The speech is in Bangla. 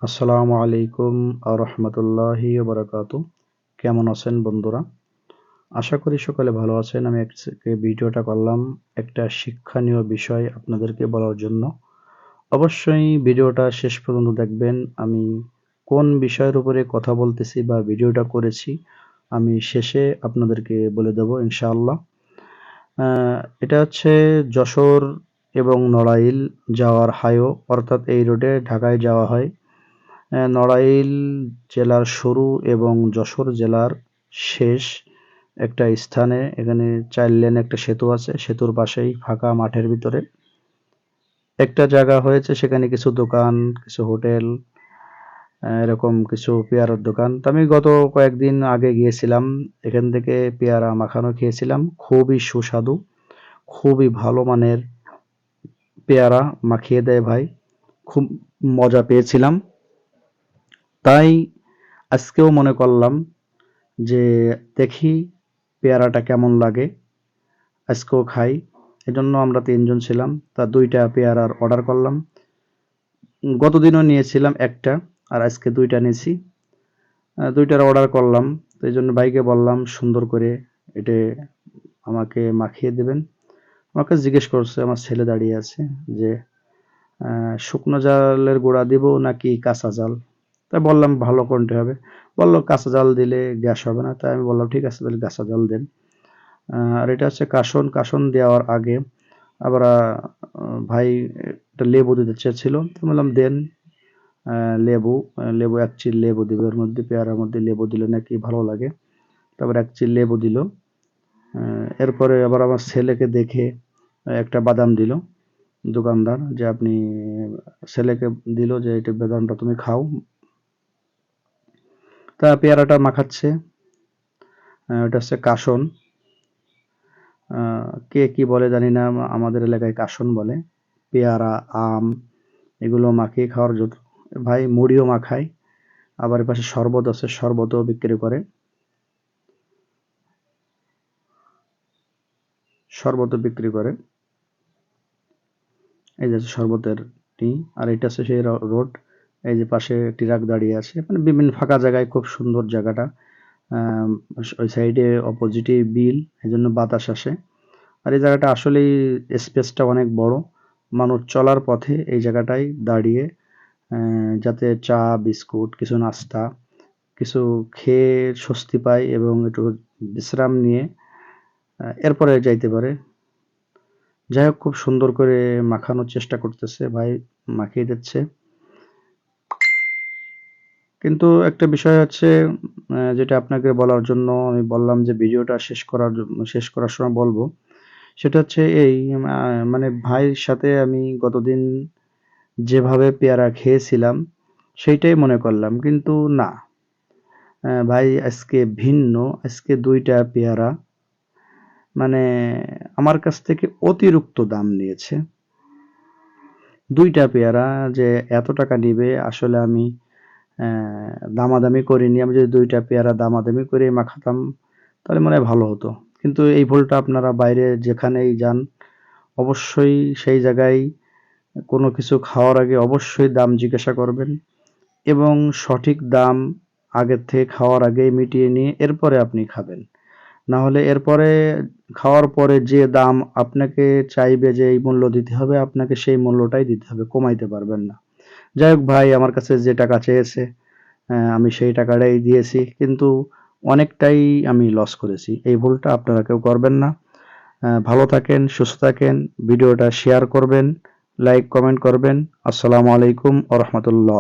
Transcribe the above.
আসসালামু আলাইকুম রহমতুল্লাহি বারাকাতু। কেমন আছেন বন্ধুরা? আশা করি সকলে ভালো আছেন। আমি আজকে ভিডিওটা করলাম একটা শিক্ষণীয় বিষয় আপনাদেরকে বলার জন্য। অবশ্যই ভিডিওটা শেষ পর্যন্ত দেখবেন। আমি কোন বিষয়ের উপরে কথা বলতেছি বা ভিডিওটা করেছি আমি শেষে আপনাদেরকে বলে দেব ইনশাআল্লাহ। এটা হচ্ছে যশোর এবং নড়াইল যাওয়ার হাইওয়ে, অর্থাৎ এই রোডে ঢাকায় যাওয়া হয়। নড়াইল জেলার শুরু এবং যশোর জেলার শেষ একটা স্থানে এখানে 4 লেন একটা সেতু আছে। সেতুর পাশেই ফাঁকা মাঠের ভিতরে একটা জায়গা হয়েছে, সেখানে কিছু দোকান, কিছু হোটেল, এরকম কিছু পেয়ারার দোকান। তো আমি গত কয়েকদিন আগে গিয়েছিলাম, এখান থেকে পেয়ারা মাখানো খেয়েছিলাম। খুবই সুস্বাদু, খুবই ভালো মানের পেয়ারা মাখিয়ে দেয় ভাই, খুব মজা পেয়েছিলাম। তাই আজকেও মনে করলাম যে দেখি পেয়ারাটা কেমন লাগে, আজকেও খাই। এজন্য আমরা 3 জন ছিলাম, তা 2টা পেয়ারার অর্ডার করলাম। গতদিনও নিয়েছিলাম একটা, আর আজকে 2টা নিয়েছি। 2টার অর্ডার করলাম। তো এই জন্য ভাইকে বললাম সুন্দর করে এটা আমাকে মাখিয়ে দেবেন। আমাকে জিজ্ঞেস করছে, আমার ছেলে দাঁড়িয়ে আছে, যে শুকনো জালের গুঁড়া দিব নাকি কাঁচা জাল? তাই বললাম ভালো কোনটা হবে? বলল কাঁচা জাল দিলে গ্যাস হবে না। তাই আমি বললাম ঠিক আছে, তাহলে কাঁচা জাল দেন। আর এটা হচ্ছে কাসন। কাসন দেওয়ার আগে আবার ভাই একটা লেবু দিতে চেয়েছিল, তো বললাম দেন। লেবু লেবু 1 চিল লেবু দিবে এর মধ্যে, পেয়ারার মধ্যে লেবু দিলে নাকি ভালো লাগে। তারপর 1 চিল লেবু দিল। এরপরে আবার আমার ছেলেকে দেখে একটা বাদাম দিল দোকানদার, যে আপনি ছেলেকে দিল যে এটা বাদামটা তুমি খাও। তা পেয়ারাটা মাখাচ্ছে। ওটা হচ্ছে কাসন। কে কি বলে জানি না, আমাদের এলাকায় কাসন বলে। পেয়ারা, আম এগুলো মাখিয়ে খাওয়ার জন্য ভাই মুড়িও মাখায়। আবার এপাশে শরবত আছে, শরবতও বিক্রি করে, শরবতও বিক্রি করে। এই যে শরবতের টি। আর এটা হচ্ছে সেই রোড। এই যে পাশে ট্রাক দাঁড়িয়ে আছে, মানে বিভিন্ন ফাঁকা জায়গায়, খুব সুন্দর জায়গাটা। ওই সাইডে অপোজিটে বিল, এই জন্য বাতাস আসে। আর এই জায়গাটা আসলেই স্পেসটা অনেক বড়। মানুষ চলার পথে এই জায়গাটায় দাঁড়িয়ে যাতে চা, বিস্কুট, কিছু নাস্তা, কিছু খেয়ে স্বস্তি পায় এবং একটু বিশ্রাম নিয়ে এরপরে যাইতে পারে। যাই হোক, খুব সুন্দর করে মাখানোর চেষ্টা করতেছে ভাই, মাখিয়ে দিচ্ছে। কিন্তু একটা বিষয় হচ্ছে, যেটা আপনাকে বলার জন্য আমি বললাম যে ভিডিওটা শেষ করার সময় বলবো, সেটা হচ্ছে এই মানে ভাইয়ের সাথে আমি গতদিন যেভাবে পেয়ারা খেয়েছিলাম সেইটাই মনে করলাম, কিন্তু না, ভাই আজকে ভিন্ন। আজকে 2টা পেয়ারা মানে আমার কাছ থেকে অতিরিক্ত দাম নিয়েছে। 2টা পেয়ারা যে এত টাকা নিবে আসলে আমি দামাদামি করিনি। আমি যদি 2টা পেয়ারা দামাদামি করে মাখাতাম তাহলে মনে হয় ভালো হতো। কিন্তু এই ভুলটা আপনারা বাইরে যেখানেই যান অবশ্যই সেই জায়গায় কোনো কিছু খাওয়ার আগে অবশ্যই দাম জিজ্ঞাসা করবেন, এবং সঠিক দাম আগের থেকে খাওয়ার আগেই মিটিয়ে নিয়ে এরপরে আপনি খাবেন। না হলে এরপরে খাওয়ার পরে যে দাম আপনাকে চাইবে যে এই মূল্য দিতে হবে, আপনাকে সেই মূল্যটাই দিতে হবে, কমাইতে পারবেন না। যাই হোক ভাই আমার কাছে যে টাকা চেয়েছে আমি সেই টাকাটাই দিয়েছি, কিন্তু অনেকটাই আমি লস করেছি। এই ভুলটা আপনারা কেউ করবেন না। ভালো থাকেন, সুস্থ থাকেন, ভিডিওটা শেয়ার করবেন, লাইক কমেন্ট করবেন। আসসালামু আলাইকুম ওয়া রাহমাতুল্লাহ।